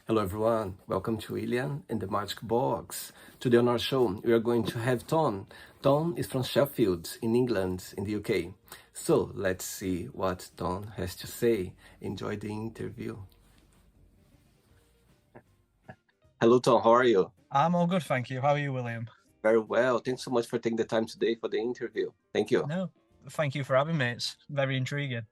Hello everyone, welcome to William and the Magic Box. Today on our show, we are going to have Tom. Tom is from Sheffield in England, in the UK. So let's see what Tom has to say. Enjoy the interview. Hello Tom, how are you? I'm all good, thank you. How are you, William? Very well. Thanks so much for taking the time today for the interview. Thank you. No, thank you for having me. It's very intriguing.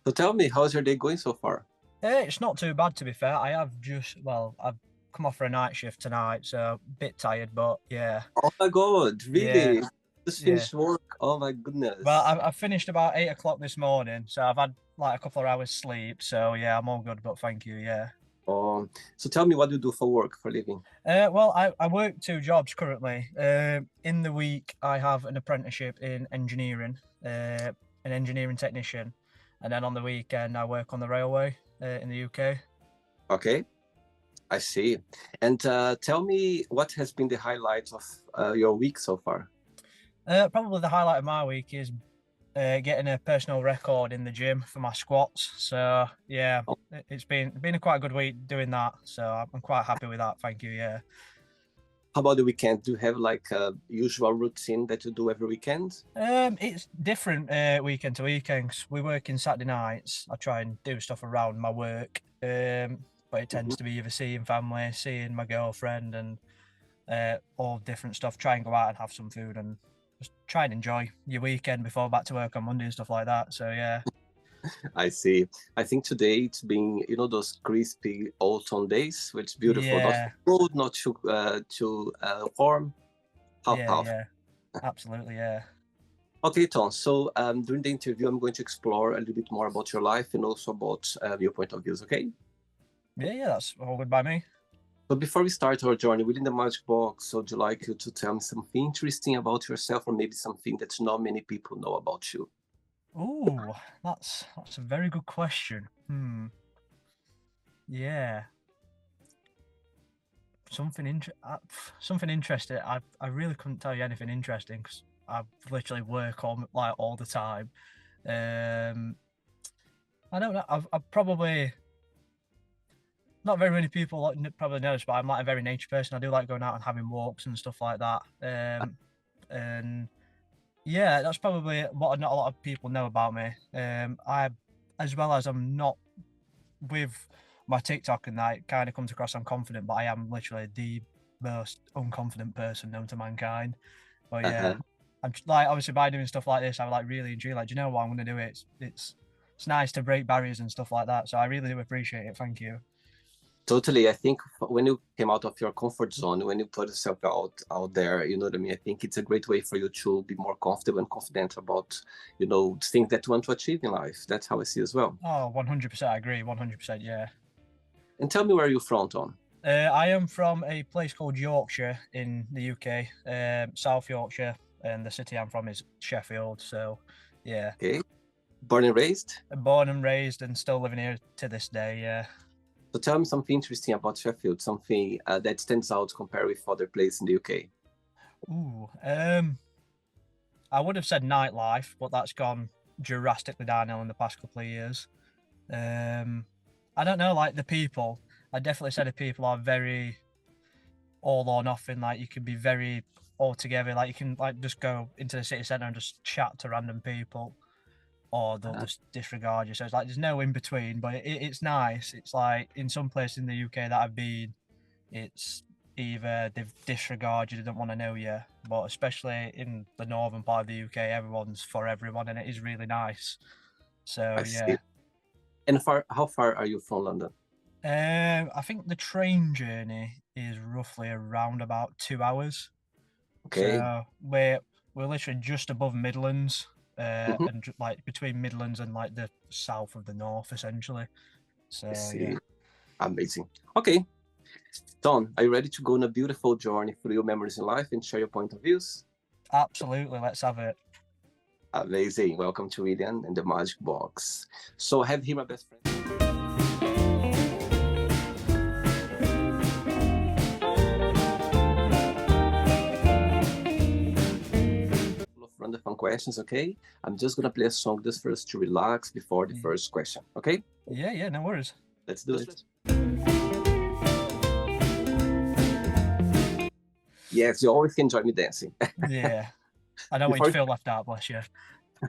So tell me, how's your day going so far? It's not too bad, to be fair. I've come off for a night shift tonight, so a bit tired, but yeah. Oh my God, Yeah, really? Just yeah. finished work? Oh my goodness. Well, I finished about 8 o'clock this morning, so I've had like a couple of hours sleep, so yeah, I'm all good, but thank you, yeah. So tell me what you do for work, for living. Well, I work two jobs currently. In the week, I have an apprenticeship in engineering, an engineering technician, and then on the weekend, I work on the railway in the UK. Okay, I see. And tell me what has been the highlight of your week so far? Probably the highlight of my week is getting a personal record in the gym for my squats. So yeah, Oh, it's been a quite good week doing that. So I'm quite happy with that. Thank you. Yeah. how about the weekend? Do you have like a usual routine that you do every weekend? It's different weekend to weekend. 'Cause we work in Saturday nights. I try and do stuff around my work, but it Mhm. tends to be either seeing family, seeing my girlfriend, and all different stuff. Try and go out and have some food and just try and enjoy your weekend before back to work on Monday and stuff like that. So yeah, I see. I think today it's been, those crispy autumn days, which is beautiful. Not too yeah, cold, not too warm. Half yeah, half. yeah, absolutely, yeah, Okay, Tom. So during the interview, I'm going to explore a little bit more about your life and also about your point of views. Okay. yeah, yeah. That's all good by me. But before we start our journey within the Magic Box, so would you like you to tell me something interesting about yourself, or maybe something that not many people know about you? Oh, that's a very good question. Yeah, something interesting. I really couldn't tell you anything interesting because I literally work all the time. Um, I don't know. I've probably not very many people probably know this, but I'm like a very nature person. I do like going out and having walks and stuff like that. And yeah, that's probably what not a lot of people know about me. As well as I'm not with my TikTok and that, it kind of comes across I'm confident, but I am literally the most unconfident person known to mankind. But yeah, Uh-huh. like obviously by doing stuff like this, I like really enjoy. Like, do you know what I'm going to do? It's nice to break barriers and stuff like that. So I really do appreciate it. Thank you. Totally. I think when you came out of your comfort zone, when you put yourself out there, you know what I mean? I think it's a great way for you to be more comfortable and confident about, things that you want to achieve in life. That's how I see as well. Oh, 100%. I agree. 100%. Yeah. And tell me where you're from, Tom. I am from a place called Yorkshire in the UK, South Yorkshire, and the city I'm from is Sheffield. So, yeah, Okay. Born and raised. born and raised, and still living here to this day. Yeah. So tell me something interesting about Sheffield, something that stands out compared with other places in the UK. Ooh. I would have said nightlife, but that's gone drastically downhill in the past couple of years. Um, I don't know, like the people. I definitely said the people are very all or nothing. Like you can be very all together. Like you can like just go into the city centre and just chat to random people, or they'll Uh, just disregard you. So it's like there's no in between. But it's nice. It's like in some places in the UK that I've been, it's either they've disregarded you, they don't want to know you. But especially in the northern part of the UK, everyone's for everyone, and it is really nice. I So see. yeah. And how far are you from London? I think the train journey is roughly around about 2 hours. Okay. So we're literally just above Midlands, Mhm. and like between Midlands and like the south of the north, essentially. I So yeah, see. Amazing. Okay. Don, are you ready to go on a beautiful journey through your memories in life and share your point of views? absolutely. Let's have it. Amazing. Welcome to William and the Magic Box. So I have here my best friend. Full of random fun questions, okay? I'm just gonna play a song just for us to relax before the Y- first question, okay? Yeah, yeah, no worries. Let's do it. Yes, you always can join me dancing. Yeah, I don't want you Before to feel left out, bless you.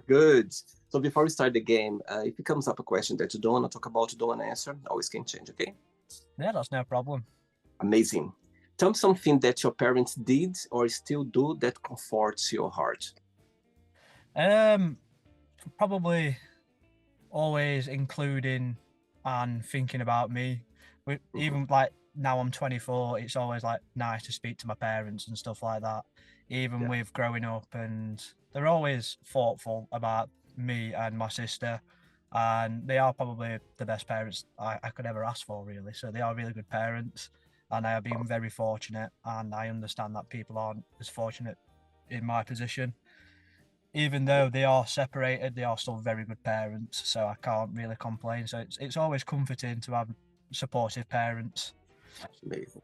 Good. So before we start the game, if it comes up a question that you don't want to talk about, you don't want to answer, always can change, okay? Yeah, that's no problem. Amazing. Tell me something that your parents did or still do that comforts your heart. Um, Probably always including and thinking about me. Mhm. Even like now I'm 24, it's always like nice to speak to my parents and stuff like that. Even Yeah. with growing up, and they're always thoughtful about me and my sister, and they are probably the best parents I could ever ask for, really. So they are really good parents, and I have been very fortunate. And I understand that people aren't as fortunate in my position. Even though they are separated, they are still very good parents, so I can't really complain. So it's always comforting to have supportive parents. Amazing.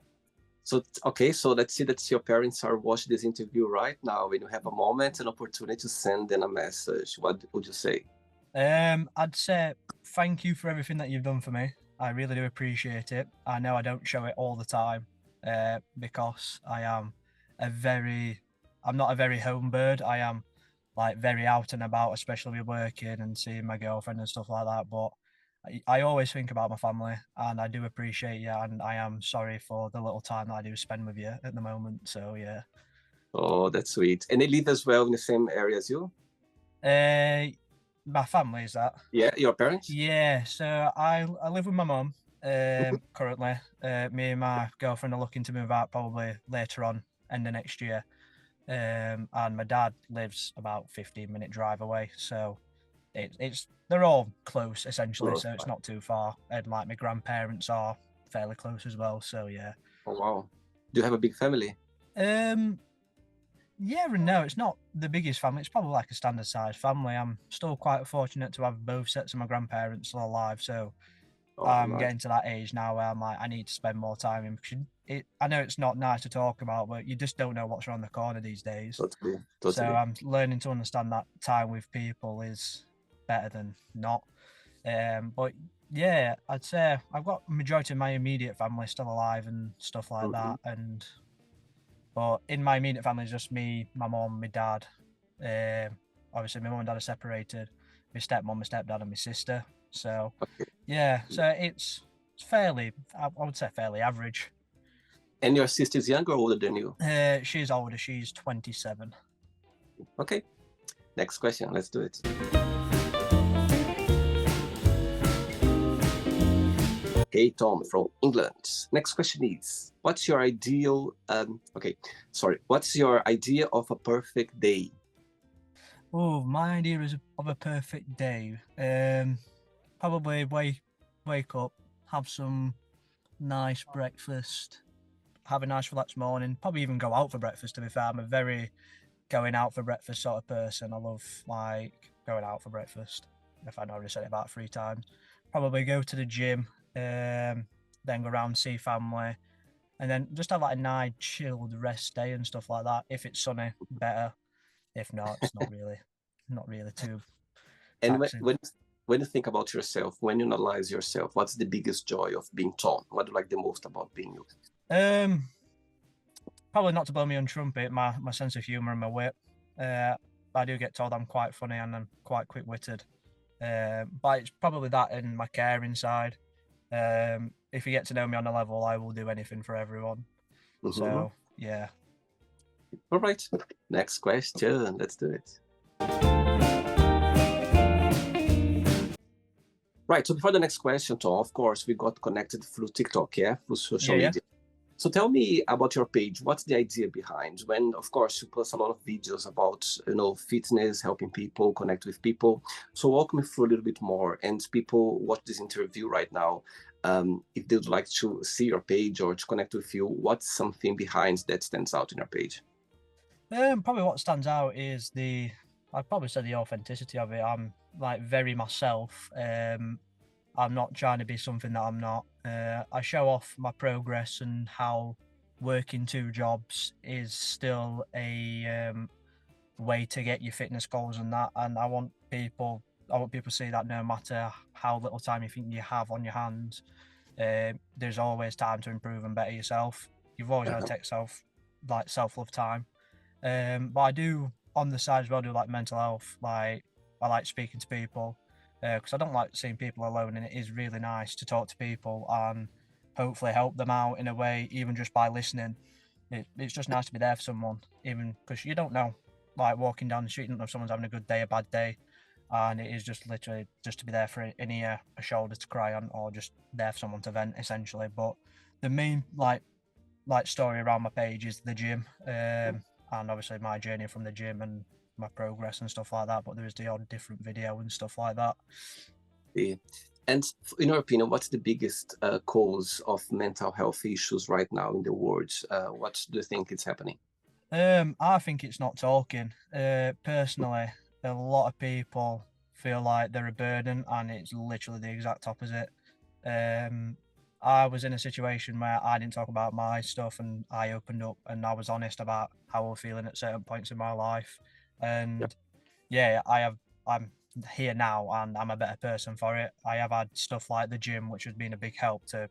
So, okay, so let's see that your parents are watching this interview right now. When you have a moment, an opportunity to send them a message, what would you say? I'd say thank you for everything that you've done for me. I really do appreciate it. I know I don't show it all the time, because I'm not a very home bird. I am like very out and about, especially with working and seeing my girlfriend and stuff like that. But I always think about my family, and I do appreciate you, and I am sorry for the little time that I do spend with you at the moment. So yeah. Oh, that's sweet. And they live as well in the same area as you? Uh, my family is that. Yeah, your parents? Yeah, so I live with my mum currently. Me and my girlfriend are looking to move out probably later on, end of next year. And my dad lives about 15-minute drive away, so it's they're all close essentially, Close so it's by. not too far. And like my grandparents are fairly close as well, so yeah. Oh, wow. Do you have a big family? Um, yeah and no, it's not the biggest family. It's probably like a standard sized family. I'm still quite fortunate to have both sets of my grandparents still alive, so Oh, I'm nice. getting to that age now where I'm like, I need to spend more time in because I know it's not nice to talk about, but you just don't know what's around the corner these days. Totally, So totally. I'm learning to understand that time with people is better than not. But yeah, I'd say I've got majority of my immediate family still alive and stuff like Mhm. that. And but in my immediate family, it's just me, my mom, my dad. Obviously, my mum and dad are separated. My stepmom, my stepdad, and my sister. So Okay. yeah, so it's fairly, I would say fairly average. And your sister is younger or older than you? She's older. She's 27. Okay. Next question. Let's do it. Hey, Tom from England. Next question is, what's your ideal, what's your idea of a perfect day? Oh, my idea is of a perfect day. Probably wake up, have some nice breakfast, have a nice relaxed morning. Probably even go out for breakfast. To be fair, I'm a very going out for breakfast sort of person. I love like going out for breakfast. If I know, I already said it about 3 times. Probably go to the gym, then go around see family, and then just have like a nice chilled rest day and stuff like that. If it's sunny, better. If not, it's not really too And taxing. when you think about yourself, when you analyze yourself, what's the biggest joy of being Tom? What do you like the most about being you? Um, Probably not to blow me on trumpet, my sense of humour and my wit. I do get told I'm quite funny and I'm quite quick witted. But it's probably that and my caring side. If you get to know me on a level, I will do anything for everyone. Mhm. So yeah. All right. Next question. Let's do it. Right. So before the next question, Tom, of course, we got connected through TikTok, yeah, through social Yeah, yeah. media. So tell me about your page. What's the idea behind? When, of course, you post a lot of videos about, fitness, helping people, connect with people. So walk me through a little bit more. And people watch this interview right now. If they would like to see your page or to connect with you, what's something behind that stands out in your page? Probably what stands out is I'd probably say the authenticity of it. I'm like very myself. I'm not trying to be something that I'm not. I show off my progress and how working 2 jobs is still a way to get your fitness goals and that. And I want people to see that no matter how little time you think you have on your hands, there's always time to improve and better yourself. You've always got to Uh-huh. take yourself. like self-love time. But I do on the side as well do like mental health. Like I like speaking to people because I don't like seeing people alone, and it is really nice to talk to people and hopefully help them out in a way, even just by listening. It's just nice to be there for someone, even because you don't know, like walking down the street, you don't know if someone's having a good day, a bad day, and it is just literally just to be there for an ear, a shoulder to cry on, or just there for someone to vent, essentially. But the main like story around my page is the gym, and obviously my journey from the gym and my progress and stuff like that. But there is the odd different video and stuff like that. Yeah. And in your opinion, what's the biggest cause of mental health issues right now in the world? What do you think is happening? I think it's not talking. Personally, a lot of people feel like they're a burden, and it's literally the exact opposite. Um, I was in a situation where I didn't talk about my stuff, and I opened up and I was honest about how I was feeling at certain points in my life. Yeah, And yeah, I'm here now, and I'm a better person for it. I have had stuff like the gym, which has been a big help to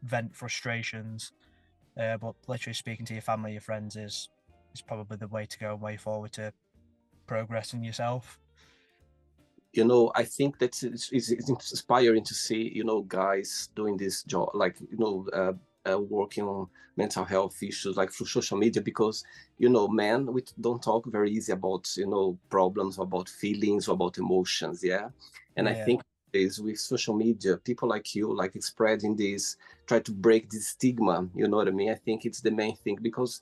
vent frustrations. But literally speaking to your family, your friends is probably the way to go, way forward to progressing yourself. I think that it's inspiring to see, guys doing this job, like, working on mental health issues, like through social media, because, men, we don't talk very easy about, problems, about feelings, about emotions. Yeah. And I Yeah, think is with social media, people like you, like spreading this, try to break this stigma, you know what I mean? I think it's the main thing because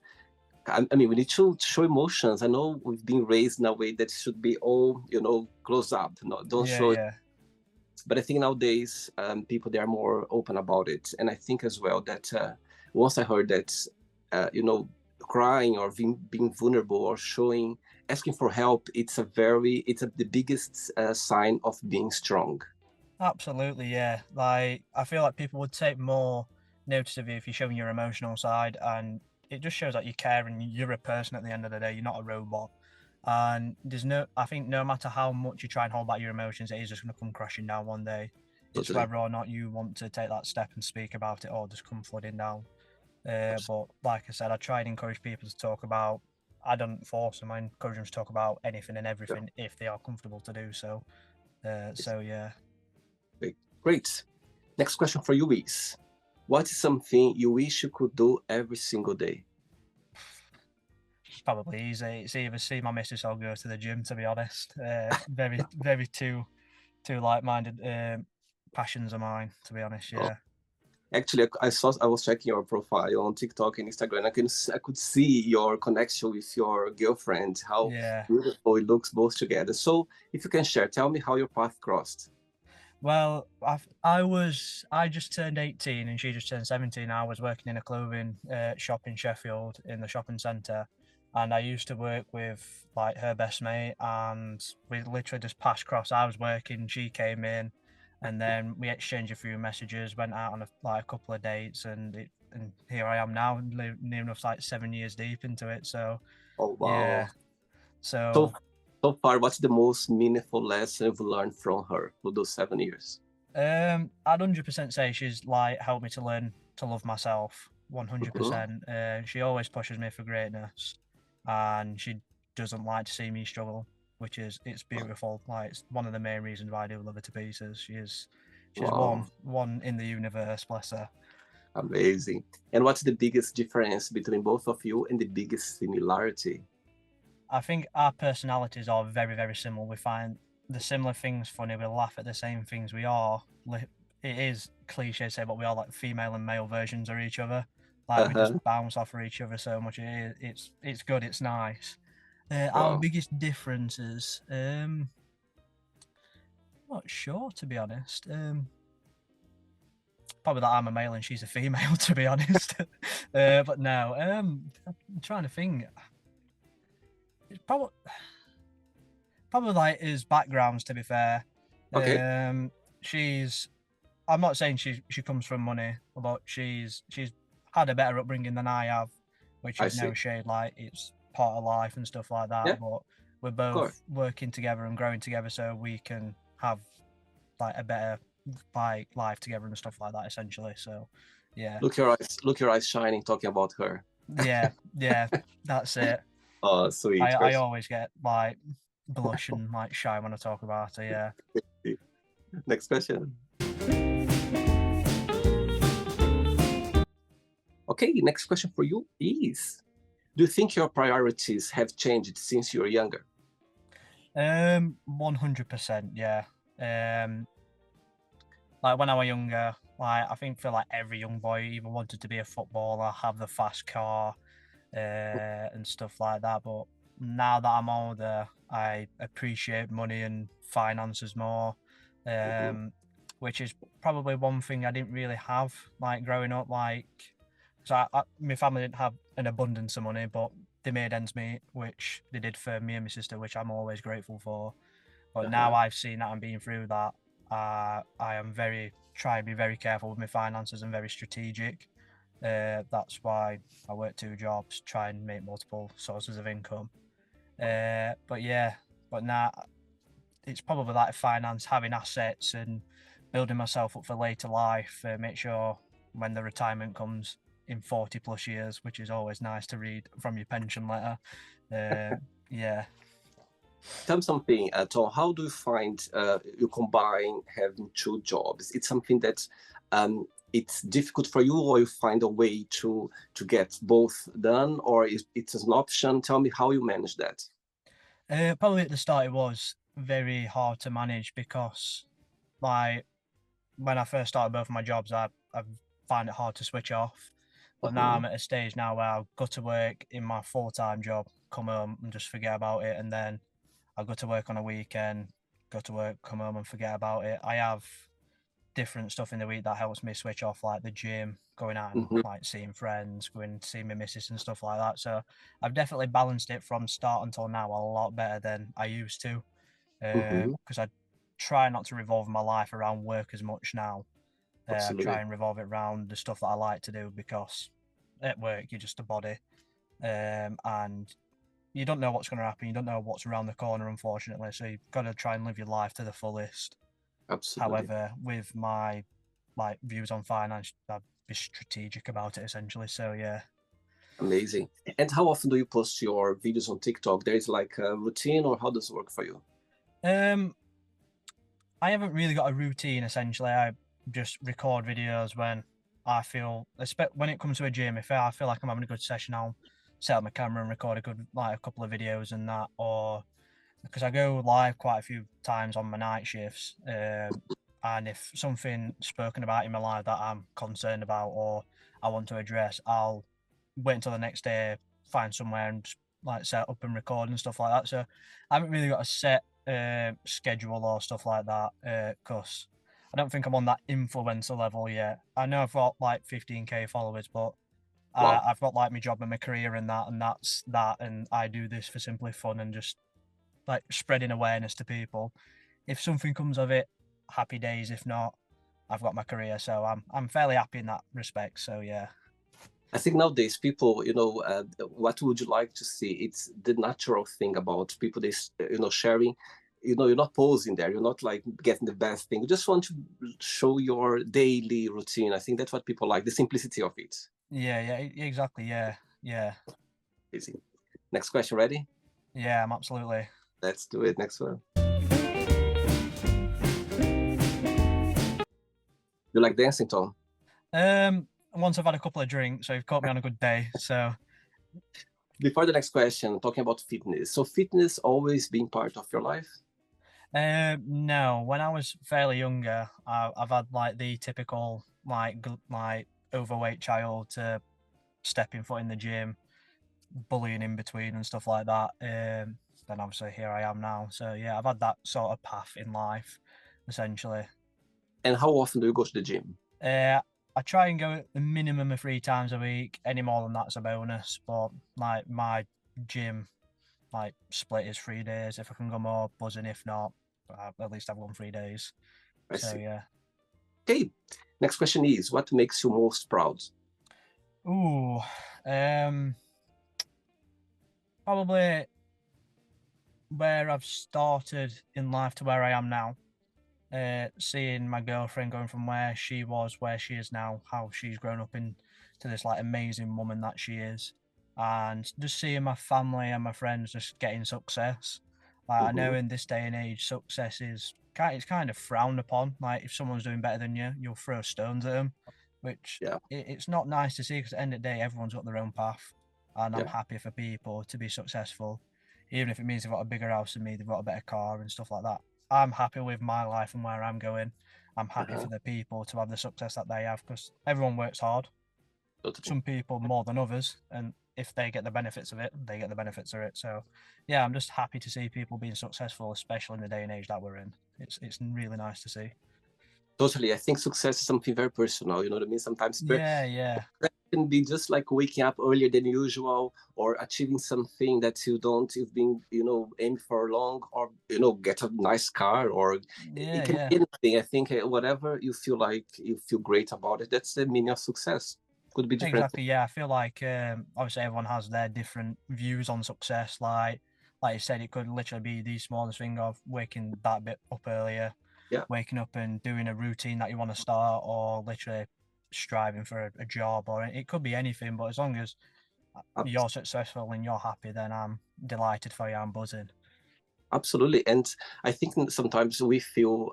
I mean, we need to show emotions. I know we've been raised in a way that should be all, close up. No, don't yeah, show it. yeah, But I think nowadays, people they are more open about it. And I think as well that once I heard that, crying or being vulnerable or showing, asking for help, the biggest sign of being strong. absolutely, yeah. Like I feel like people would take more notice of you if you're showing your emotional side, and it just shows that you care and you're a person at the end of the day. You're not a robot. And I think no matter how much you try and hold back your emotions, it is just going to come crashing down one day. It's Totally. whether or not you want to take that step and speak about it, or just come flooding down. But like I said, I try and encourage people to talk about. I don't force them. I encourage them to talk about anything and Yeah. everything if they are comfortable to do so. So yeah, Great. Great. Next question for you is, what is something you wish you could do every single day? it's probably easy. It's either see my missus or go to the gym. To be honest, very two like-minded passions of mine. To be honest, Oh, yeah, actually, I was checking your profile on TikTok and Instagram. I could see your connection with your girlfriend, how yeah. beautiful it looks both together. So, if you can share, tell me how your path crossed. Well, I just turned 18 and she just turned 17. I was working in a clothing shop in Sheffield in the shopping centre, and I used to work with like her best mate, and we literally just passed across. I was working, she came in, and then we exchanged a few messages, went out on like a couple of dates, and here I am now, near enough like 7 years deep into it. So Oh yeah, wow! So so so far, what's the most meaningful lesson you've learned from her for those 7 years? I'd 100% say she's like helped me to learn to love myself. Mhm. 100%. She always pushes me for greatness, and she doesn't like to see me struggle, which is it's beautiful. Like it's one of the main reasons why I do love her to pieces. She's Wow, one in the universe. Bless her. amazing! And what's the biggest difference between both of you and the biggest similarity? I think our personalities are very similar. We find the similar things funny. We laugh at the same things. It is cliche to say, but we are like female and male versions of each other. Like Uh we huh. just bounce off of each other so much. It's good. It's nice. Our Wow. biggest differences, not sure to be honest. Probably that I'm a male and she's a female to be honest. But no, I'm trying to think. It's probably like his backgrounds. To be fair, Okay. um, she's. I'm not saying she comes from money, but she's had a better upbringing than I have, which I is no see. shade. Like it's part of life and stuff like that. Yeah, But we're of course. both working together and growing together so we can have like a better like life together and stuff like that. Essentially, so yeah. Look your eyes shining talking about her. Yeah, yeah, that's it. Oh, sweet I question. always get like blush and like shy when I talk about it. Yeah. Next question. Okay, next question for you is, do you think your priorities have changed since you were younger? 100%. Yeah. Um, like when I was younger, like I think for like every young boy, either wanted to be a footballer, have the fast car, and stuff like that. But now that I'm older, I appreciate money and finances more, Mhm, um, which is probably one thing I didn't really have like growing up. Like, so my family didn't have an abundance of money, but they made ends meet, which they did for me and my sister, which I'm always grateful for. But now uh-huh, I've seen that and been through that, I am very try to be very careful with my finances and very strategic. That's why I work two jobs, try and make multiple sources of income. But yeah, but now it's probably like finance, having assets and building myself up for later life. Make sure when the retirement comes in 40 plus years, which is always nice to read from your pension letter. Yeah. tell me something, Tom. How do you find you combine having two jobs? It's something that it's difficult for you, or you find a way to get both done, or it's an option? Tell me how you manage that. Probably at the start it was very hard to manage because like when I first started both of my jobs, I find it hard to switch off. But now Hmm. I'm at a stage now where I'll go to work in my full-time job, come home and just forget about it, and then I'll go to work on a weekend, go to work, come home and forget about it. I have different stuff in the week that helps me switch off, like the gym, going out and Hmm. like seeing friends, going to see my missus and stuff like that. So I've definitely balanced it from start until now a lot better than I used to, Hmm. because I try not to revolve my life around work as much now. I try Absolutely. and revolve it around the stuff that I like to do because at work you're just a body, and you don't know what's going to happen. You don't know what's around the corner, unfortunately. So you've got to try and live your life to the fullest. Absolutely. However, with my like views on finance, I'd be strategic about it essentially. So yeah. Amazing. And how often do you post your videos on TikTok? There is like a routine, or how does it work for you? Um, I haven't really got a routine essentially. I just record videos when I feel, when it comes to a gym, if I feel like I'm having a good session, I'll set up my camera and record a good, like a couple of videos and that, or because I go live quite a few times on my night shifts. And if something spoken about in my life that I'm concerned about or I want to address, I'll wait until the next day, find somewhere and just like set up and record and stuff like that. So I haven't really got a set schedule or stuff like that because I don't think I'm on that influencer level yet. I know I've got like 15k followers, but Wow. I've got like my job and my career and that's that. And I do this for simply fun and just like spreading awareness to people. If something comes of it, happy days. If not, I've got my career, so I'm fairly happy in that respect. So yeah. I think nowadays people, what would you like to see? It's the natural thing about people, this, sharing. You're not posing there. You're not like getting the best thing. You just want to show your daily routine. I think that's what people like, the simplicity of it. Yeah, yeah, exactly. Yeah, yeah, Easy. Next question, ready? yeah. I'm absolutely. Let's do it. Next one. You like dancing, Tom? Once I've had a couple of drinks, so you've caught me on a good day. So, Before the next question, talking about fitness. So fitness always been part of your life? no, when I was fairly younger, I've had like the typical like overweight child to stepping foot in the gym, bullying in between and stuff like that. Then obviously here I am now. So yeah, I've had that sort of path in life, essentially. And how often do you go to the gym? Uh, I try and go a minimum of 3 times a week. Any more than that's a bonus. But like my gym like split is 3 days. If I can go more, buzzing. If not, at least I've gone 3 days. I So see. yeah. Okay. Next question is, what makes you most proud? Ooh, um, probably where I've started in life to where I am now. seeing my girlfriend going from where she was, where she is now, how she's grown up into this like amazing woman that she is, and just seeing my family and my friends just getting success. Like I know Mm-hmm. in this day and age, success is it's kind of frowned upon. Like if someone's doing better than you, you'll throw stones at them, which Yeah, it's not nice to see because at the end of the day, everyone's got their own path, and I'm yeah, happy for people to be successful, even if it means they've got a bigger house than me, they've got a better car and stuff like that. I'm happy with my life and where I'm going. I'm happy uh-huh. for the people to have the success that they have because everyone works hard. Totally. Some people more than others, and if they get the benefits of it, they get the benefits of it. So, yeah, I'm just happy to see people being successful, especially in the day and age that we're in. It's really nice to see. Totally. I think success is something very personal. You know what I mean? Sometimes Yeah, yeah, that can be just like waking up earlier than usual or achieving something that you've been, aiming for long, or, get a nice car, or yeah, it can yeah. be anything. I think whatever you feel like you feel great about it, that's the meaning of success. Could be different. Exactly. Yeah, I feel like obviously everyone has their different views on success. Like you said, it could literally be the smallest thing of waking that bit up earlier, Yeah, waking up and doing a routine that you want to start, or literally striving for a job, or it could be anything. But as long as ab- you're successful and you're happy, then I'm delighted for you. I'm buzzing. absolutely. And I think sometimes we feel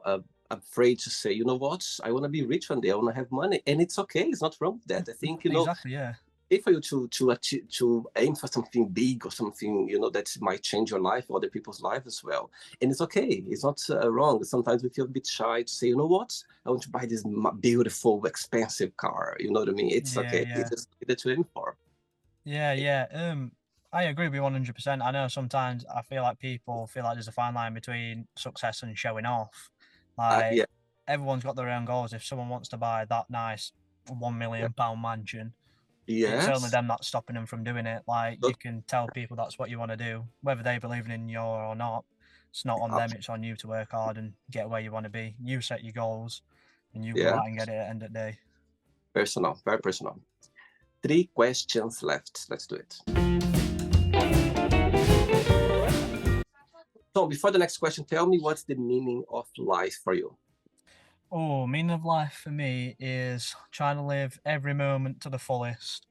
afraid to say, you know what, I want to be rich one day, I want to have money. And it's okay. It's not wrong with that. I think, Exactly. Yeah. if for you to achieve, to aim for something big or something that might change your life, other people's life as well, and it's okay, it's not wrong. Sometimes we feel a bit shy to say, you know what, I want to buy this beautiful expensive car, you know what I mean? It's Yeah. okay, it's Yeah. just that to aim for. Yeah. Yeah. I agree with you 100%. I know sometimes I feel like people feel like there's a fine line between success and showing off. Like Yeah, everyone's got their own goals. If someone wants to buy that nice £1 yeah, million mansion, it's only yes, them that's stopping them from doing it. Like but you can tell people that's what you want to do, whether they believe in you or not. It's not on them. It's on you to work hard and get where you want to be. You set your goals, and you go yeah, out and get it at the end of the day. personal, very personal. Three questions left, let's do it. So before the next question, tell me, what's the meaning of life for you? Oh, meaning of life for me is trying to live every moment to the fullest,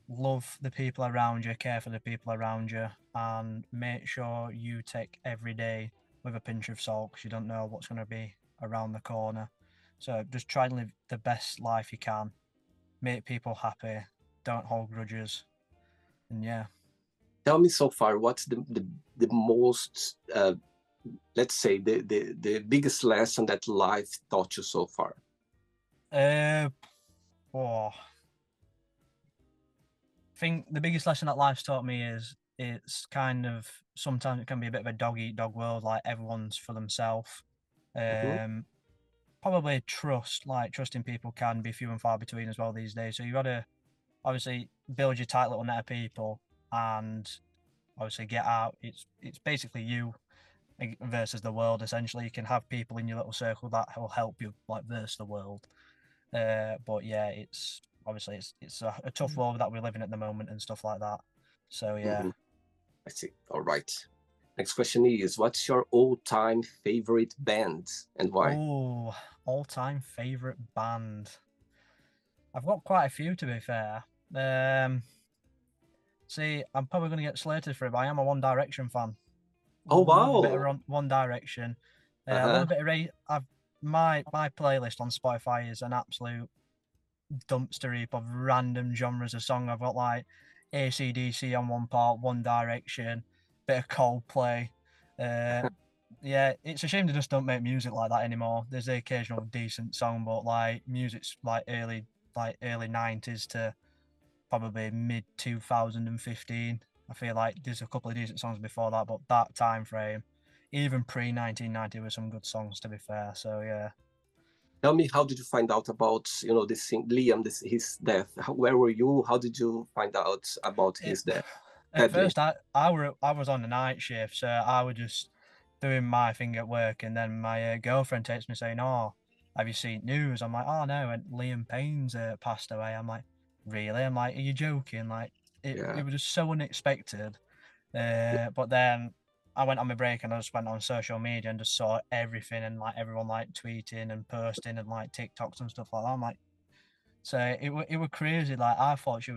love the people around you, care for the people around you, and make sure you take every day with a pinch of salt because you don't know what's going to be around the corner. So just try and live the best life you can, make people happy, don't hold grudges, and yeah. Tell me so far, what's the most let's say the biggest lesson that life taught you so far? Uh, oh, I think the biggest lesson that life's taught me is it's kind of sometimes it can be a bit of a dog eat dog world, like everyone's for themselves. Mhm. Um, Probably trust, like trusting people can be few and far between as well these days. So you got to obviously build your tight little net of people and obviously get out. It's basically you versus the world. Essentially, you can have people in your little circle that will help you like versus the world. But yeah, it's obviously it's a tough world that we're living at the moment and stuff like that. So yeah. Mhm. I see. All right. Next question is, what's your all-time favorite band and why? Oh, all-time favorite band. I've got quite a few to be fair. Um, See, I'm probably going to get slated for it, but I am a One Direction fan. Oh Love a bit of wow. One Direction. Love Uh-huh. a bit of I've my playlist on Spotify is an absolute dumpster heap of random genres of song. I've got like AC/DC on one part, One Direction, bit of Coldplay. Uh, yeah, it's a shame they just don't make music like that anymore. There's the occasional decent song, but like music's like early 90s to probably mid 2015. I feel like there's a couple of decent songs before that, but that time frame, even pre 1990, was some good songs to be fair. So yeah. Tell me, how did you find out about, this thing, Liam, his death? Where were you? How did you find out about It, his death? at Sadly. first, I was on the night shift, so I was just doing my thing at work, and then my girlfriend texts me saying, "Oh, have you seen news?" I'm like, "Oh no," and Liam Payne's passed away. I'm like, "Really?" I'm like, "Are you joking?" Like it Yeah. was just so unexpected. But then I went on my break and I just went on social media and just saw everything and like everyone like tweeting and posting and like TikToks and stuff like that. I'm like, so it was crazy. Like I thought it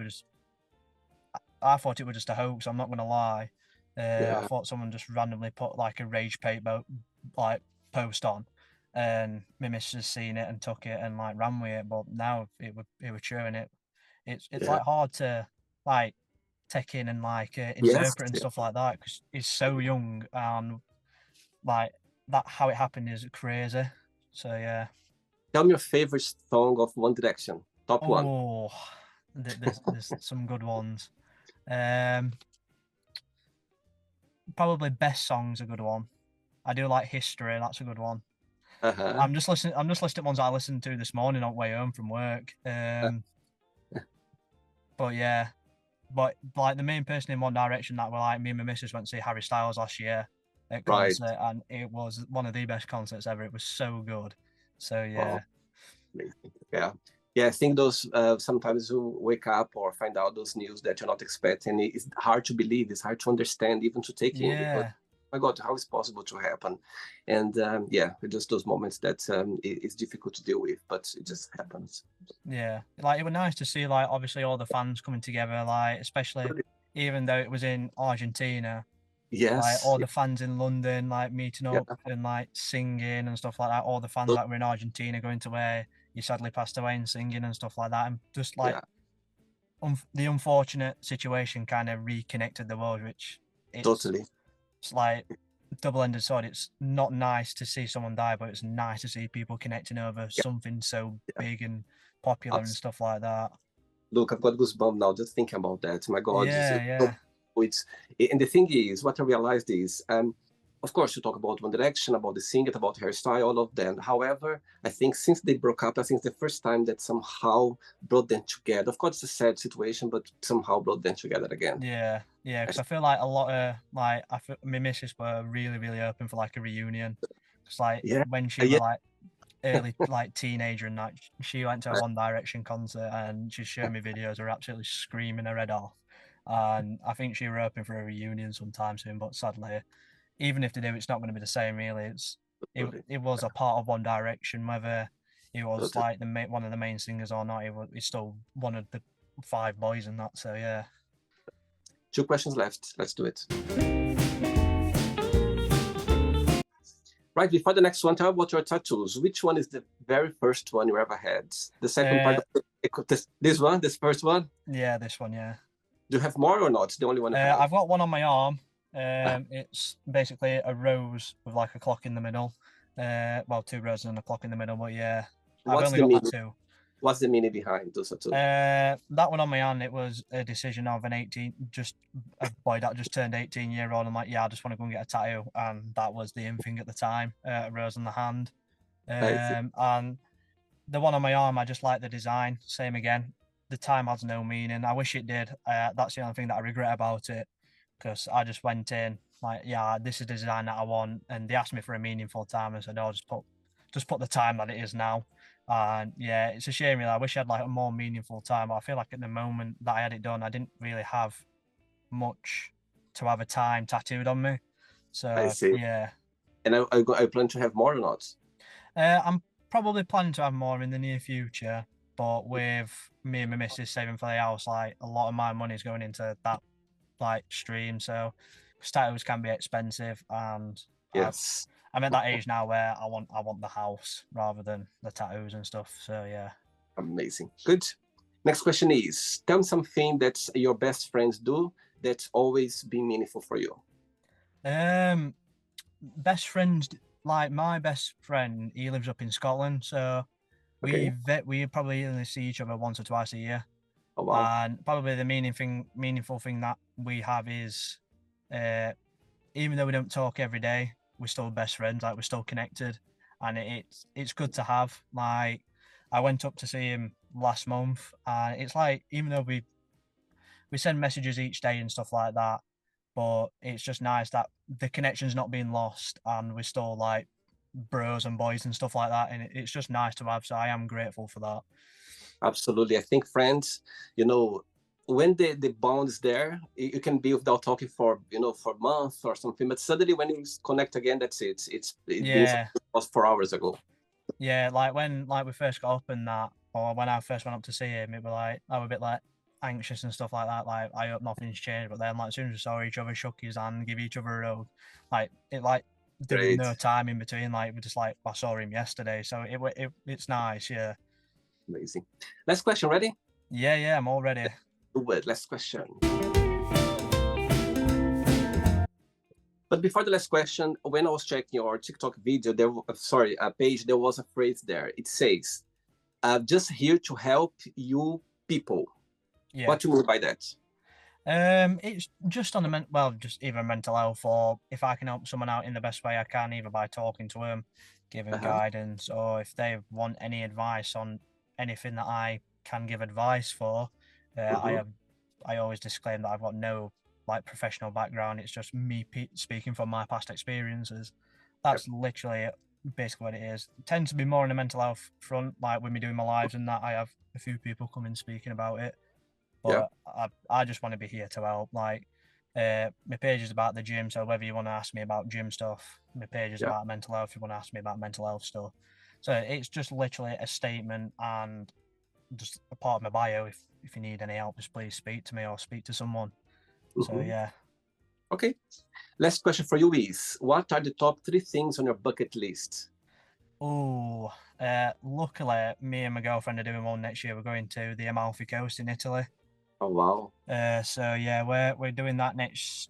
was just a hoax. I'm not gonna lie. I Yeah, thought someone just randomly put like a rage bait like post on, and my missus seen it and took it and like ran with it. But now it was true, and it's yeah. like hard to like take in and like Yes, interpret and yeah. stuff like that because he's so young and like that how it happened is crazy. So yeah. Tell me your favorite song of One Direction. Top one. Oh, there's some good ones. Um, Probably best song's a good one. I do like History. That's a good one. Uh-huh. I'm just listing ones I listened to this morning on the way home from work. Uh, But yeah, but like the main person in One Direction that were like me and my missus went to see Harry Styles last year at right. concert, and it was one of the best concerts ever. It was so good. So Wow. yeah, Amazing. Yeah. Yeah, I think those sometimes you wake up or find out those news that you're not expecting. It's hard to believe. It's hard to understand, even to take in, because yeah, my God, how is possible to happen? And yeah, just those moments that it's difficult to deal with, but it just happens. yeah. Like it was nice to see like obviously all the fans coming together, like especially even though it was in Argentina, like Yes. all the fans in London, like meeting Yeah. up and like singing and stuff like that. All the fans Those- that were in Argentina going to where you sadly passed away and singing and stuff like that. And just like Yeah. the unfortunate situation kind of reconnected the world, which it's Totally. it's like double-ended sword. It's not nice to see someone die, but it's nice to see people connecting over Yeah. something so Yeah. big and popular and Absolutely. stuff like that. Look, I've got goosebumps now just thinking about that. My God, Yeah, yeah, it's and the thing is, what I realized is, of course, you talk about One Direction, about the singer, about hairstyle, all of them. However, I think since they broke up, I think it's the first time that somehow brought them together. Of course, it's a sad situation, but somehow brought them together again. yeah, yeah. I Because I feel like a lot of like I feel, my missus were really, really open for like a reunion. Because like Yeah, when she yeah, were like early like teenager and that she went to a right. One Direction concert and she showed me videos of her absolutely screaming her head off. And I think she were hoping for a reunion sometime soon, but sadly, even if they do, it's not going to be the same. Really, Totally, it was a part of One Direction, whether he was totally. like one of the main singers or not. He's still one of the five boys and that. So yeah. Two questions left. Let's do it. Right, before the next one, tell about your tattoos. Which one is the very first one you ever had? The second part Uh, of this one, this first one? yeah, this one, yeah. Do you have more or not? The only one you have? I've got one on my arm. It's basically a rose with like a clock in the middle. Well, two roses and a clock in the middle, but yeah, I've What's only the got the meaning? two. What's the meaning behind those tattoos? That one on my hand, it was a decision of just a boy that just turned 18-year old. I'm like, yeah, I just want to go and get a tattoo, and that was the in thing at the time, a rose on the hand. I see. And the one on my arm, I just like the design. Same again. The time has no meaning. I wish it did. That's the only thing that I regret about it because I just went in like, yeah, this is the design that I want, and they asked me for a meaningful time, and I said, oh, just put the time that it is now. And yeah, it's a shame. Really. I wish I had like a more meaningful time. But I feel like at the moment that I had it done, I didn't really have much to have a time tattooed on me. I So see. yeah, And I plan to have more or not? I'm probably planning to have more in the near future, but with me and my missus saving for the house, like a lot of my money is going into that like stream. So tattoos can be expensive, and Yes. I'm at that age now where I want the house rather than the tattoos and stuff. So yeah. Amazing. Good. Next question is, tell me something that your best friends do that's always been meaningful for you. Um, Best friends, like my best friend, he lives up in Scotland, so Okay. we probably only see each other once or twice a year. Oh, wow. And probably the meaningful thing that we have is, uh, even though we don't talk every day, we're still best friends. Like we're still connected, and it's good to have. Like I went up to see him last month, and it's like even though we send messages each day and stuff like that, but it's just nice that the connection's not being lost, and we're still like bros and boys and stuff like that, and it's just nice to have. So I am grateful for that. Absolutely. I think friends, you know, when the bond is there, you can be without talking for for months or something. But suddenly when you connect again, that's it. It means Yeah, it was 4 hours ago. yeah. Like when we first got up and that, or when I first went up to see him, it was like I was a bit like anxious and stuff like that. Like I hope nothing's changed. But then like as soon as we saw each other, shook his hand, give each other a hug, like it like there was Great, no time in between. Like we're just like I saw him yesterday, so it's nice. Yeah, amazing. Last question, ready? yeah. I'm all ready. Do it. Last question. But before the last question, when I was checking your TikTok video, page, there was a phrase there. It says, "Just here to help you people." Yeah. What do you mean by that? It's just on the just either mental health or if I can help someone out in the best way I can, either by talking to them, giving Uh-huh. guidance, or if they want any advice on anything that I can give advice for. Mm-hmm. I always disclaim that I've got no like professional background. It's just me speaking from my past experiences. Yep. That's literally basically what it is. It tends to be more on the mental health front, like when we doing my lives and that. I have a few people come in speaking about it, Yeah. but I just want to be here to help. Like, my page is about the gym, so whether you want to ask me about gym stuff, my page is Yeah. about mental health. If you want to ask me about mental health stuff, so it's just literally a statement and just a part of my bio. If you need any help, just please speak to me or speak to someone. So Mm-hmm. yeah. Okay. Last question for you is, what are the top 3 things on your bucket list? Oh, luckily, me and my girlfriend are doing one next year. We're going to the Amalfi Coast in Italy. Oh, wow. So yeah, we're doing that next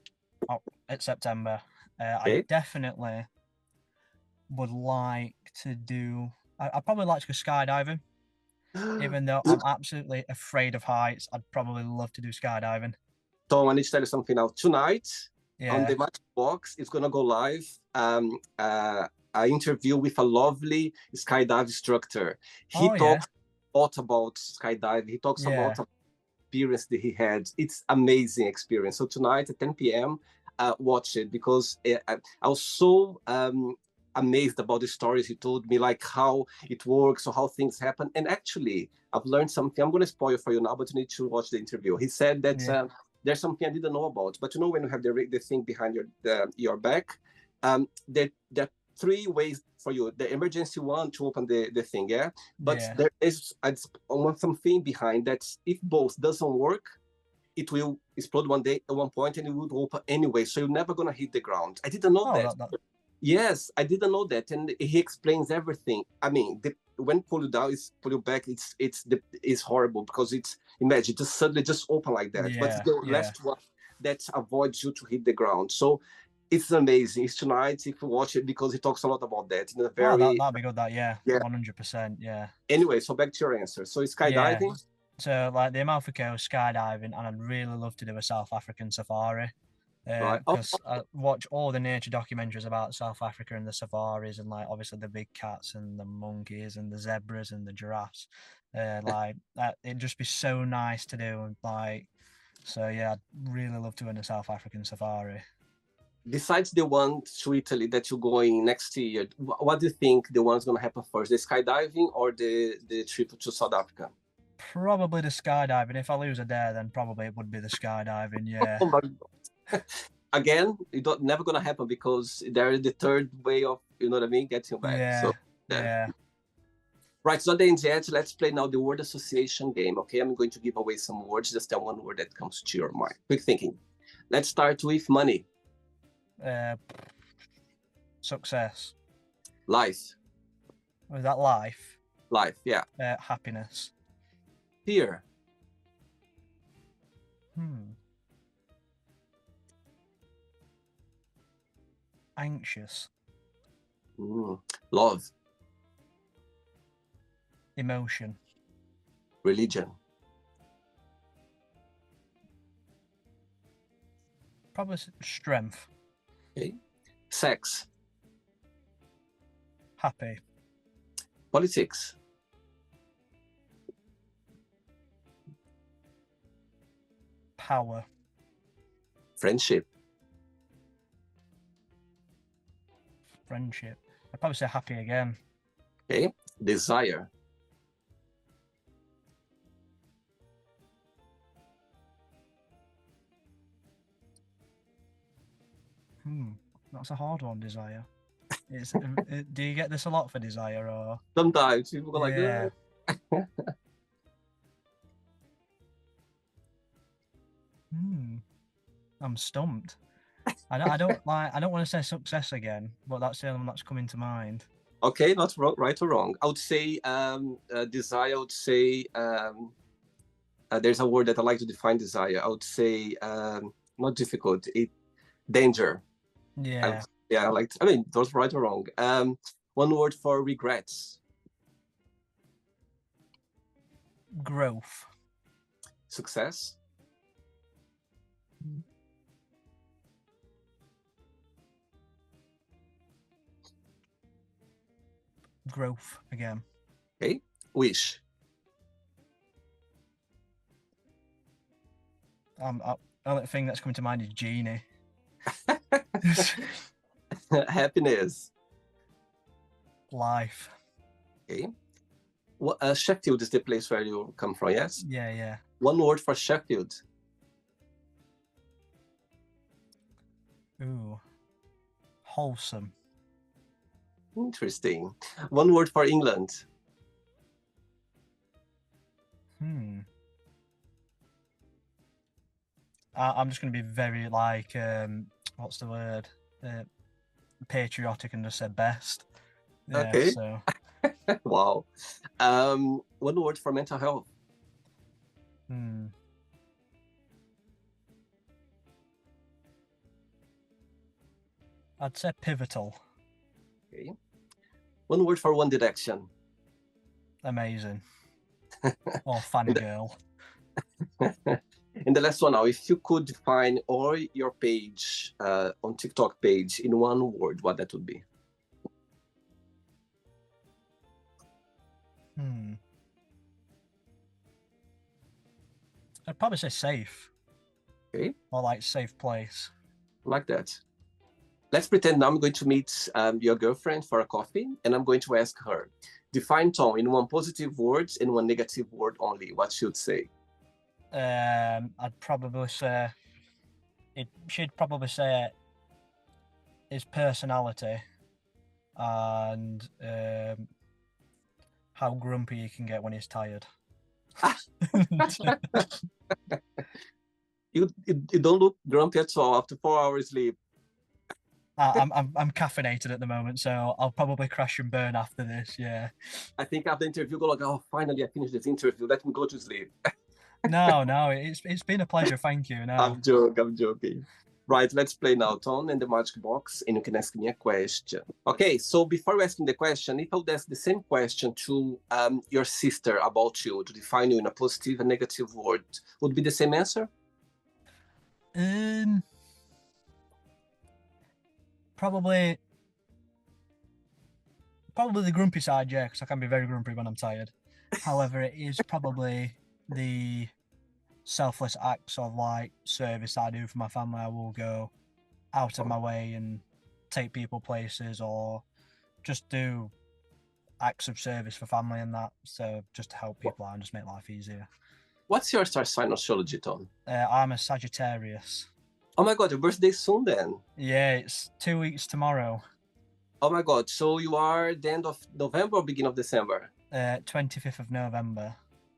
at September. I Okay. definitely would like to do. I'd probably like to go skydiving, even though I'm absolutely afraid of heights. I'd probably love to do skydiving. Tom, I need to tell you something now. Tonight, on Yeah. the Matchbox, it's going to go live an interview with a lovely skydive instructor. He Oh yeah. talks a lot about skydiving. He talks a lot Yeah. about experience that he had. It's amazing experience. So tonight at 10 p.m., watch it because I was so amazed about the stories he told me, like how it works or how things happen. And actually, I've learned something. I'm going to spoil for you now, but you need to watch the interview. He said that Yeah. there's something I didn't know about. But when you have the thing behind your back, there are 3 ways for you. The emergency one to open the thing, yeah. But Yeah. there is something behind that. If both doesn't work, it will explode one day at one point, and it will open anyway. So you're never gonna hit the ground. I didn't know Oh, that. that. Yes, I didn't know that, and he explains everything. I mean, when pull you down, pull you back. It's horrible because it's imagine just suddenly just open like that. But Yeah. the Yeah. last one that avoids you to hit the ground. So it's amazing. It's tonight if you watch it because he talks a lot about that in a Oh, very that'd be good. That yeah, yeah. 100%. Yeah. Anyway, so back to your answer. So Yeah. skydiving. So like the Amalfi Coast skydiving, and I'd really love to do a South African safari. Right. Oh, Because I watch all the nature documentaries about South Africa and the safaris, and like obviously the big cats and the monkeys and the zebras and the giraffes. It'd just be so nice to do. Like, so yeah, I'd really love to do a South African safari. besides the one to Italy that you're going next year, what do you think the one's going to happen first, the skydiving or the trip to South Africa? Probably the skydiving. If I lose a dare, then probably it would be the skydiving. Yeah. Oh my God. Again, never going to happen because there is the third way of, you know what I mean, getting you back. So, Yeah. yeah. Yeah. Right, so the end yet. Let's play now the word association game. Okay, I'm going to give away some words. Just tell one word that comes to your mind. Quick thinking. Let's start with money, Uh, Success. life, Was that life? yeah. Happiness. Fear, Anxious. love, Emotion. religion, Probably strength. okay, sex, Happy. politics, Power. friendship, Friendship. I'd probably say happy again. okay, desire, That's a hard one, desire. It's, do you get this a lot for desire, or? Sometimes people go like, Yeah. I'm stumped. I don't want to say success again, but that's the only one that's coming to mind. Okay, not right or wrong. I would say desire. I would say there's a word that I like to define desire. I would say not difficult. Danger. Yeah. I like. I mean, those right or wrong. One word for regrets. Growth. Success. Growth again. Okay. Wish. Only thing that's coming to mind is genie. Happiness. Life. Okay. Well, Sheffield is the place where you come from, yes? Yeah. One word for Sheffield. Ooh. Wholesome. Interesting. One word for England. I'm just going to be very like, what's the word? Patriotic and just say best. Yeah, okay. So. Wow. One word for mental health. I'd say pivotal. Okay. One word for One Direction. Amazing. Or funny girl. And the last one now, if you could define all your page on TikTok page in one word, what that would be? I'd probably say safe. Okay. Or like safe place. Like that. Let's pretend I'm going to meet your girlfriend for a coffee, and I'm going to ask her, define Tom in one positive word and one negative word only. What should say? I'd probably say she'd probably say his personality and how grumpy he can get when he's tired. You don't look grumpy at all after 4 hours sleep. I'm caffeinated at the moment, so I'll probably crash and burn after this. Yeah. I think after the interview, go like, oh, finally I finished this interview. Let me go to sleep. No, it's been a pleasure. Thank you. No. I'm joking. Right, let's play now, Tom, and the magic box, and you can ask me a question. Okay, so before asking the question, if I would ask the same question to your sister about you, to define you in a positive and negative word, would be the same answer? Probably the grumpy side, yeah, because I can be very grumpy when I'm tired. However, it is probably the selfless acts of like service I do for my family. I will go out of my way and take people places, or just do acts of service for family and that. So just to help people out and just make life easier. What's your star sign astrology, Tom? I'm a Sagittarius. Oh my God, your birthday's soon then. Yeah, it's 2 weeks tomorrow. Oh my God, so you are the end of November or beginning of December? 25th of November.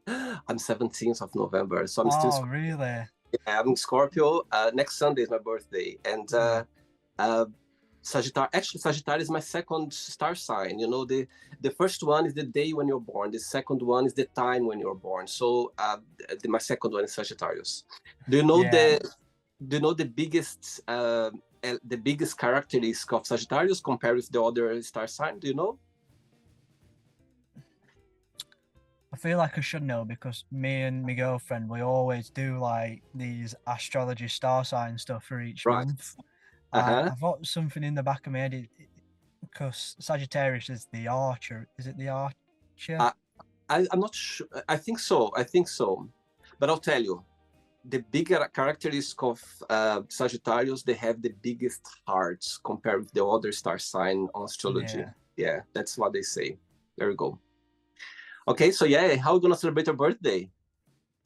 I'm 17th of November, so I'm still. Oh, really? Yeah, I'm Scorpio. Next Sunday is my birthday, and Sagittarius. Actually, Sagittarius is my second star sign. You know, the first one is the day when you're born. The second one is the time when you're born. So my second one is Sagittarius. Do you know the biggest characteristic of Sagittarius compared with the other star sign? Do you know? I feel like I should know, because me and my girlfriend, we always do like these astrology star sign stuff for each month. I've got something in the back of my head, because Sagittarius is the archer. Is it the archer? I'm not sure. I think so. But I'll tell you, the bigger characteristic of Sagittarius, they have the biggest hearts compared with the other star sign on astrology. Yeah, that's what they say. There we go. Okay, so yeah, how are you gonna celebrate your birthday?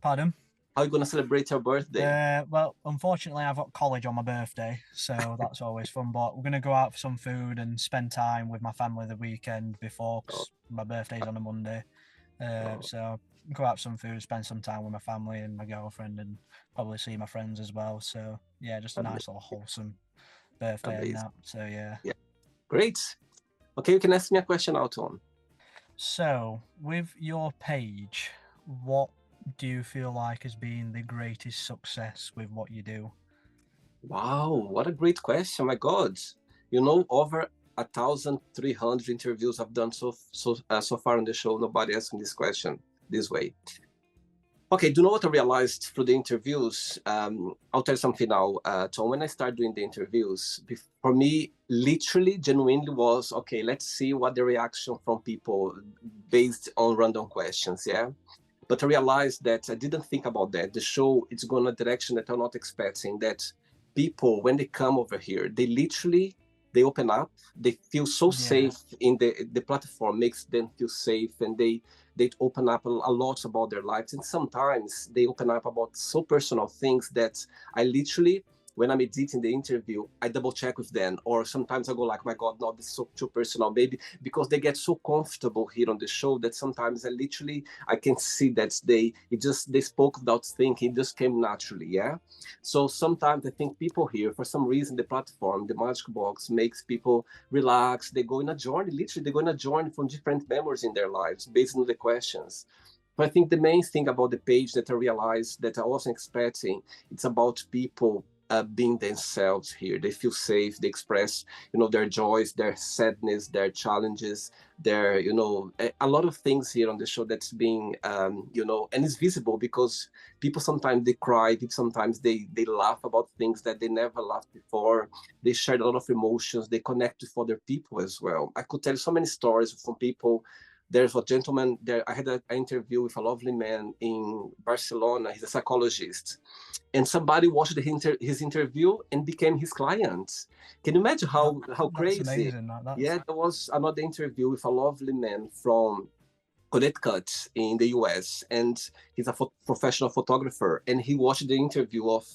Pardon? How are you going to celebrate your birthday? Well, unfortunately, I've got college on my birthday, so that's always fun. But we're gonna go out for some food and spend time with my family the weekend before, Oh, 'cause my birthday's on a Monday. oh, So go out for some food, spend some time with my family and my girlfriend, and probably see my friends as well. So yeah, just a nice little wholesome birthday and amazing. that. So yeah. Yeah, great. Okay, you can ask me a question out on. So with your page, what do you feel like has been the greatest success with what you do? Wow, what a great question! My God, you know, over 1,300 interviews I've done so far on the show. Nobody asked me this question this way. Okay, do you know what I realized through the interviews? I'll tell you something now, Tom. When I started doing the interviews, for me, literally, genuinely was okay. Let's see what the reaction from people based on random questions. Yeah, but I realized that I didn't think about that. The show it's going a direction that I'm not expecting. That people, when they come over here, they literally they open up. They feel so Yeah. safe in the platform makes them feel safe, and they open up a lot about their lives. And sometimes they open up about so personal things that I literally when I'm editing the interview, I double check with them. Or sometimes I go like, my God, no, this is so too personal, maybe because they get so comfortable here on the show that sometimes I can see that they spoke without thinking, it just came naturally, yeah. So sometimes I think people here, for some reason, the platform, the Magic Box, makes people relax. They go in a journey, literally, they go in a journey from different memories in their lives based on the questions. But I think the main thing about the page that I realized that I wasn't expecting, it's about people being themselves here. They feel safe. They express, their joys, their sadness, their challenges, their, a lot of things here on the show that's being, and it's visible because people sometimes they cry. People sometimes they laugh about things that they never laughed before. They share a lot of emotions. They connect with other people as well. I could tell so many stories from people. There's a gentleman there. I had an interview with a lovely man in Barcelona. He's a psychologist, and somebody watched his interview and became his client. Can you imagine how That's crazy? amazing. That's Yeah, there was another interview with a lovely man from Connecticut in the US, and he's a professional photographer, and he watched the interview of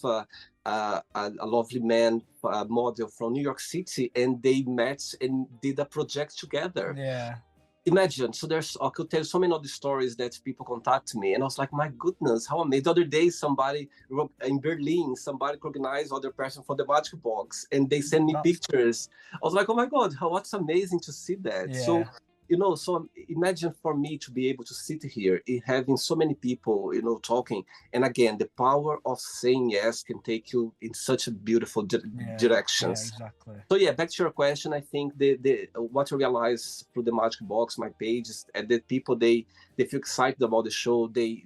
a lovely man model from New York City, and they met and did a project together. yeah. Imagine, so I could tell so many other stories that people contact me, and I was like, my goodness, how amazing. The other day, somebody in Berlin, somebody recognized other person for the Magic Box, and they send me That's pictures. I was like, oh my God, what's amazing to see that. So yeah. so imagine for me to be able to sit here having so many people talking, and again, the power of saying yes can take you in such a beautiful Yeah. Yeah, directions. exactly. So yeah, back to your question, I think the what I realized through the Magic Box, my page, is that people they feel excited about the show. They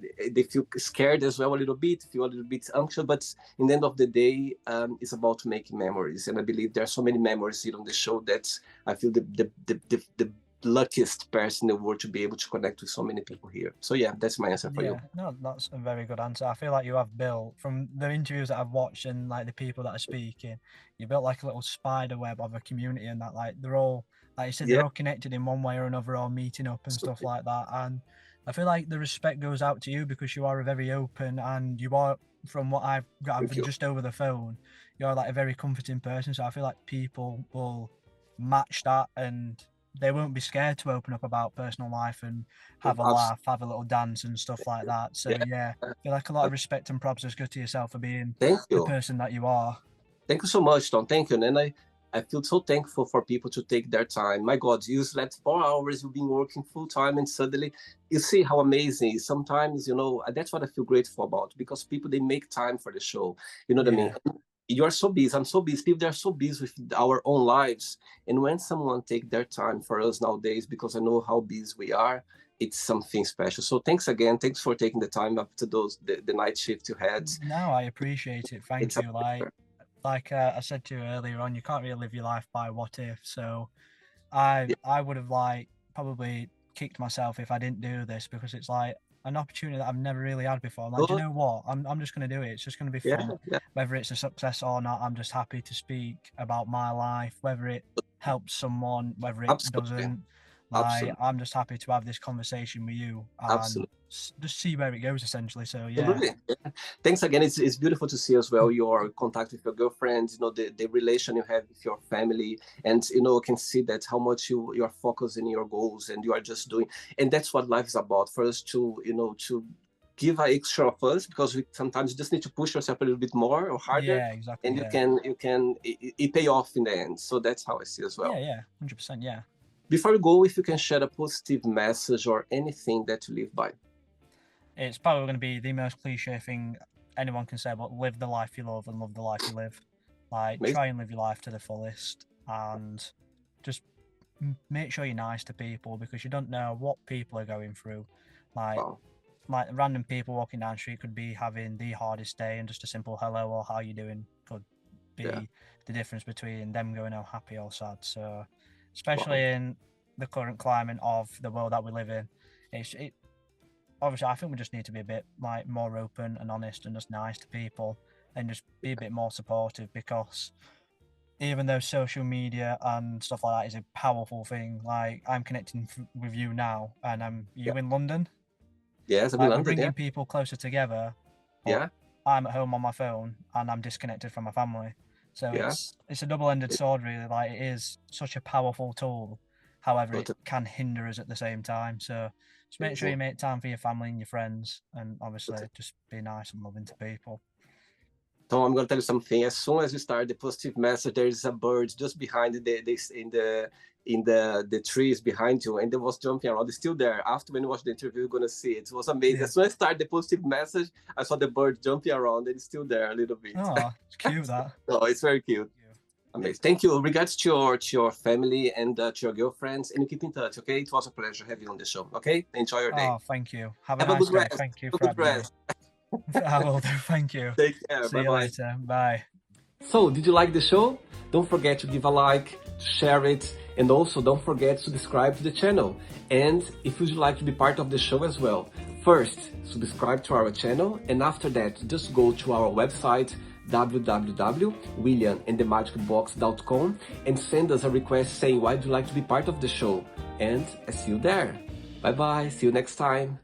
feel scared as well a little bit, feel a little bit anxious, but in the end of the day, it's about making memories, and I believe there are so many memories here on the show that I feel the luckiest person in the world to be able to connect with so many people here. So yeah, that's my answer for you. Yeah, no, that's a very good answer. I feel like you have built from the interviews that I've watched and like the people that are speaking, you built like a little spider web of a community, and that like they're all, like you said, Yeah, they're all connected in one way or another, all meeting up and stuff like that. And I feel like the respect goes out to you because you are a very open, and you are, from what I've thank gathered you. just over the phone, you're like a very comforting person. So I feel like people will match that, and they won't be scared to open up about personal life and have a Absolutely. laugh, have a little dance and stuff like that. So Yeah. yeah, I feel like a lot of respect and props is good to yourself for being Thank the you. person that you are. Thank you so much, Tom. Thank you. And I feel so thankful for people to take their time. My God, you slept 4 hours, you've been working full time, and suddenly you see how amazing it is. Sometimes, that's what I feel grateful about because people, they make time for the show. You know what I mean? Yeah, You're so busy. I'm so busy. People, they're so busy with our own lives. And when someone take their time for us nowadays, because I know how busy we are, it's something special. So thanks again. Thanks for taking the time up to the night shift you had. no, I appreciate it. Thank It's a you. pleasure. Like I said to you earlier on, you can't really live your life by what if. So Yeah. I would have like probably kicked myself if I didn't do this, because it's like an opportunity that I've never really had before. I'm like, do you Good. know what? I'm just gonna do it. It's just gonna be Yeah. fun. Yeah. Whether it's a success or not, I'm just happy to speak about my life, whether it helps someone, whether it Absolutely. doesn't. Absolutely. I'm just happy to have this conversation with you and Absolutely. just see where it goes, essentially. So yeah, Absolutely. Yeah. Thanks again. It's beautiful to see as well your contact with your girlfriend, the relation you have with your family. And, can see that how much you are focused in your goals and you are just doing. And that's what life is about for us to give an extra of us because we sometimes just need to push yourself a little bit more or harder. yeah, exactly. And Yeah, it pay off in the end. So that's how I see as well. yeah, 100%. Yeah. Before we go, if you can share a positive message or anything that you live by. It's probably going to be the most cliche thing anyone can say, but live the life you love and love the life you live. Like, Amazing. try and live your life to the fullest and just make sure you're nice to people because you don't know what people are going through. Like, Wow. like random people walking down the street could be having the hardest day, and just a simple hello or how you doing could be Yeah. the difference between them going oh happy or sad. So, Wow. especially in the current climate of the world that we live in, it obviously I think we just need to be a bit like more open and honest and just nice to people and just be a bit more supportive because even though social media and stuff like that is a powerful thing, like I'm connecting with you now and Yeah. you in London, Yes, I'm in like we're London. Yeah. bringing people closer together, but Yeah. I'm at home on my phone and I'm disconnected from my family. So Yeah. it's a double-ended sword really. Like it is such a powerful tool, however it Totally can hinder us at the same time. So just make sure you amazing. make time for your family and your friends, and obviously Totally. just be nice and loving to people. So I'm going to tell you something. As soon as you start the positive message, there is a bird just behind in the trees behind you, and it was jumping around. It's still there. After when you watch the interview, you're gonna see it. It was amazing. Yeah. As soon as I start the positive message, I saw the bird jumping around, and it's still there a little bit. Oh, it's cute that. So it's very cute. Amazing. Thank you. Regards to your family and to your girlfriends, and you keep in touch. Okay, it was a pleasure having you on the show. Okay, enjoy your day. Oh, thank you. Have a Have a nice good day. rest. Thank you Have a for good having me. rest. I will do. Thank you. Take care. See Bye you bye. later. Bye. So, did you like the show? Don't forget to give a like, to share it, and also don't forget to subscribe to the channel. And if you'd like to be part of the show as well, first, subscribe to our channel, and after that, just go to our website, www.williamandthemagicbox.com, and send us a request saying why you'd like to be part of the show. And I see you there. Bye bye, see you next time.